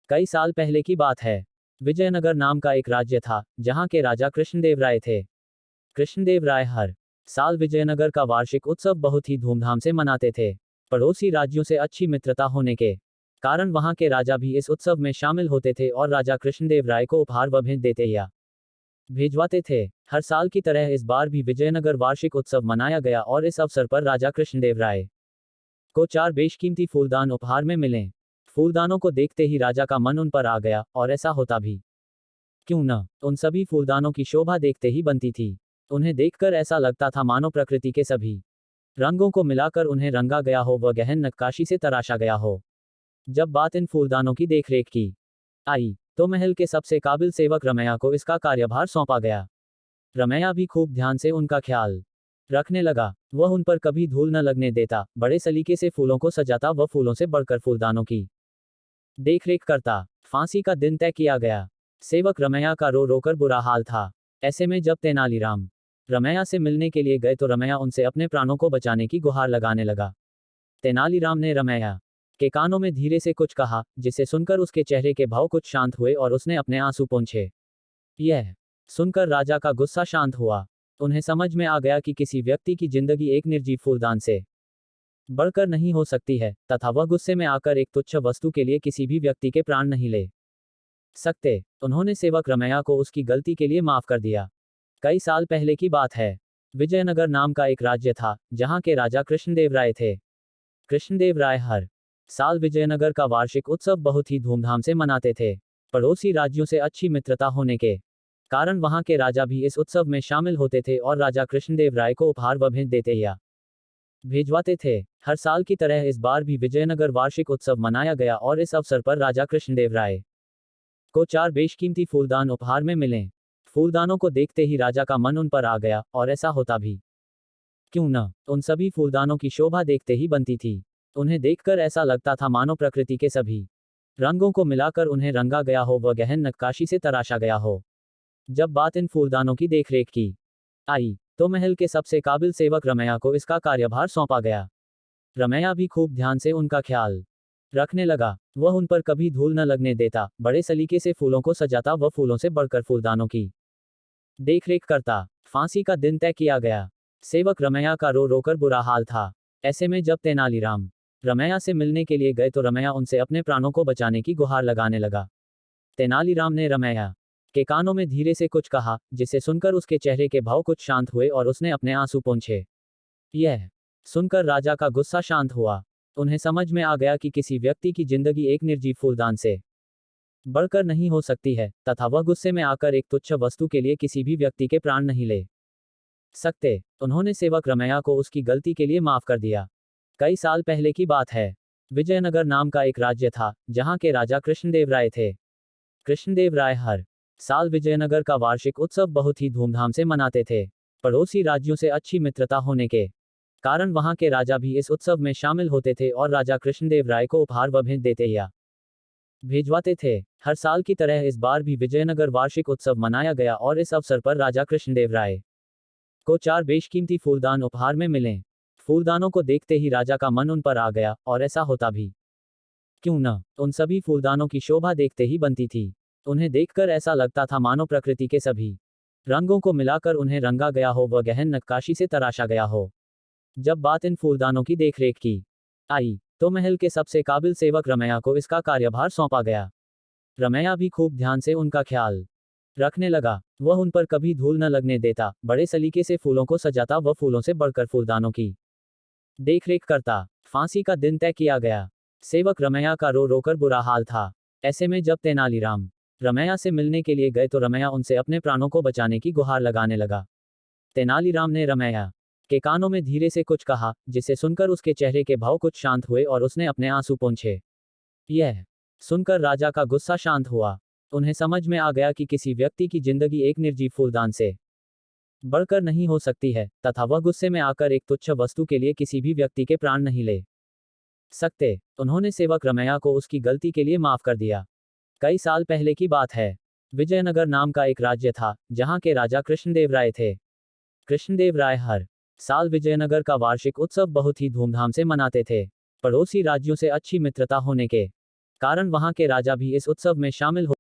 कई साल पहले की बात है। विजयनगर नाम का एक राज्य था, जहां के राजा कृष्णदेव राय थे। कृष्णदेव राय हर साल विजयनगर का वार्षिक उत्सव बहुत ही धूमधाम से मनाते थे। पड़ोसी राज्यों से अच्छी मित्रता होने के कारण वहां के राजा भी इस उत्सव में शामिल होते थे और राजा कृष्णदेव राय को उपहार व भेंट देते या भेजवाते थे। हर साल की तरह इस बार भी विजयनगर वार्षिक उत्सव मनाया गया और इस अवसर पर राजा कृष्णदेव राय को 4 बेशकीमती फूलदान उपहार में मिले। फूलदानों को देखते ही राजा का मन उन पर आ गया, और ऐसा होता भी क्यों न, उन सभी फूलदानों की शोभा देखते ही बनती थी। उन्हें देखकर ऐसा लगता था मानो प्रकृति के सभी रंगों को मिलाकर उन्हें रंगा गया हो व गहन नक्काशी से तराशा गया हो। जब बात इन फूलदानों की देखरेख की आई, तो महल के सबसे काबिल सेवक रमैया को इसका कार्यभार सौंपा गया। रमैया भी खूब ध्यान से उनका ख्याल रखने लगा। वह उन पर कभी धूल न लगने देता, बड़े सलीके से फूलों को सजाता व फूलों से बढ़कर फूलदानों की देखरेख करता। फांसी का दिन तय किया गया। सेवक रमैया का रो रोकर बुरा हाल था। ऐसे में जब तेनालीराम रमैया से मिलने के लिए गए तो रमैया उनसे अपने प्राणों को बचाने की गुहार लगाने लगा। तेनालीराम ने रमैया के कानों में धीरे से कुछ कहा, जिसे सुनकर उसके चेहरे के भाव कुछ शांत हुए और उसने अपने आंसू पोंछे। यह सुनकर राजा का गुस्सा शांत हुआ। उन्हें समझ में आ गया कि किसी व्यक्ति की जिंदगी एक निर्जीव फूलदान से बढ़कर नहीं हो सकती है, तथा वह गुस्से में आकर एक तुच्छ वस्तु के लिए किसी भी व्यक्ति के प्राण नहीं ले सकते। उन्होंने सेवक रमैया को उसकी गलती के लिए माफ कर दिया। कई साल पहले की बात है। विजयनगर नाम का एक राज्य था, जहां के राजा कृष्णदेव राय थे। कृष्णदेव राय हर साल विजयनगर का वार्षिक उत्सव बहुत ही धूमधाम से मनाते थे। पड़ोसी राज्यों से अच्छी मित्रता होने के कारण वहां के राजा भी इस उत्सव में शामिल होते थे और राजा कृष्णदेव राय को उपहार व भेंट देते या भेजवाते थे। हर साल की तरह इस बार भी विजयनगर वार्षिक उत्सव मनाया गया और इस अवसर पर राजा कृष्णदेव राय को 4 बेशकीमती फूलदान उपहार में मिले। फूलदानों को देखते ही राजा का मन उन पर आ गया, और ऐसा होता भी क्यों न, उन सभी फूलदानों की शोभा देखते ही बनती थी। उन्हें देखकर ऐसा लगता था मानो प्रकृति के सभी रंगों को मिलाकर उन्हें रंगा गया हो व गहन नक्काशी से तराशा गया हो। जब बात इन फूलदानों की देखरेख की आई, तो महल के सबसे काबिल सेवक रमैया को इसका कार्यभार सौंपा गया। रमैया भी खूब ध्यान से उनका ख्याल रखने लगा। वह उन पर कभी धूल न लगने देता, बड़े सलीके से फूलों को सजाता व फूलों से बढ़कर फूलदानों की देखरेख करता। फांसी का दिन तय किया गया। सेवक रमैया का रो रोकर बुरा हाल था। ऐसे में जब तेनालीराम रमैया से मिलने के लिए गए तो रमैया उनसे अपने प्राणों को बचाने की गुहार लगाने लगा। तेनालीराम ने रमैया के कानों में धीरे से कुछ कहा, जिसे सुनकर उसके चेहरे के भाव कुछ शांत हुए और उसने अपने आंसू पोंछे। यह सुनकर राजा का गुस्सा शांत हुआ। उन्हें समझ में आ गया कि किसी व्यक्ति की जिंदगी एक निर्जीव फूलदान से बढ़कर नहीं हो सकती है, तथा वह गुस्से में आकर एक तुच्छ वस्तु के लिए किसी भी व्यक्ति के प्राण नहीं ले सकते। उन्होंने सेवक रमैया को उसकी गलती के लिए माफ कर दिया। कई साल पहले की बात है। विजयनगर नाम का एक राज्य था, जहां के राजा कृष्णदेव राय थे। कृष्णदेव राय हर साल विजयनगर का वार्षिक उत्सव बहुत ही धूमधाम से मनाते थे। पड़ोसी राज्यों से अच्छी मित्रता होने के कारण वहां के राजा भी इस उत्सव में शामिल होते थे और राजा कृष्णदेव राय को उपहार व भेंट देते या भेजवाते थे। हर साल की तरह इस बार भी विजयनगर वार्षिक उत्सव मनाया गया और इस अवसर पर राजा कृष्णदेव राय को 4 बेशकीमती फूलदान उपहार में मिले। फूलदानों को देखते ही राजा का मन उन पर आ गया, और ऐसा होता भी क्यों न, उन सभी फूलदानों की शोभा देखते ही बनती थी। उन्हें देखकर ऐसा लगता था मानो प्रकृति के सभी रंगों को मिलाकर उन्हें रंगा गया हो व गहन नक्काशी से तराशा गया हो। जब बात इन फूलदानों की देखरेख की आई, तो महल के सबसे काबिल सेवक रमैया को इसका कार्यभार सौंपा गया। रमैया भी खूब ध्यान से उनका ख्याल रखने लगा। वह उन पर कभी धूल न लगने देता, बड़े सलीके से फूलों को सजाता व फूलों से बढ़कर फूलदानों की देखरेख करता। फांसी का दिन तय किया गया। सेवक रमैया का रो रोकर बुरा हाल था। ऐसे में जब तेनालीराम रमैया से मिलने के लिए गए तो रमैया उनसे अपने प्राणों को बचाने की गुहार लगाने लगा। तेनालीराम ने रमैया के कानों में धीरे से कुछ कहा, जिसे सुनकर उसके चेहरे के भाव कुछ शांत हुए और उसने अपने आंसू पोंछे। यह सुनकर राजा का गुस्सा शांत हुआ। उन्हें समझ में आ गया कि किसी व्यक्ति की जिंदगी एक निर्जीव फूलदान से बढ़कर नहीं हो सकती है, तथा वह गुस्से में आकर एक तुच्छ वस्तु के लिए किसी भी व्यक्ति के प्राण नहीं ले सकते। उन्होंने सेवक रमैया को उसकी गलती के लिए माफ कर दिया। कई साल पहले की बात है। विजयनगर नाम का एक राज्य था, जहां के राजा कृष्णदेव राय थे। कृष्णदेव राय हर साल विजयनगर का वार्षिक उत्सव बहुत ही धूमधाम से मनाते थे। पड़ोसी राज्यों से अच्छी मित्रता होने के कारण वहां के राजा भी इस उत्सव में शामिल हो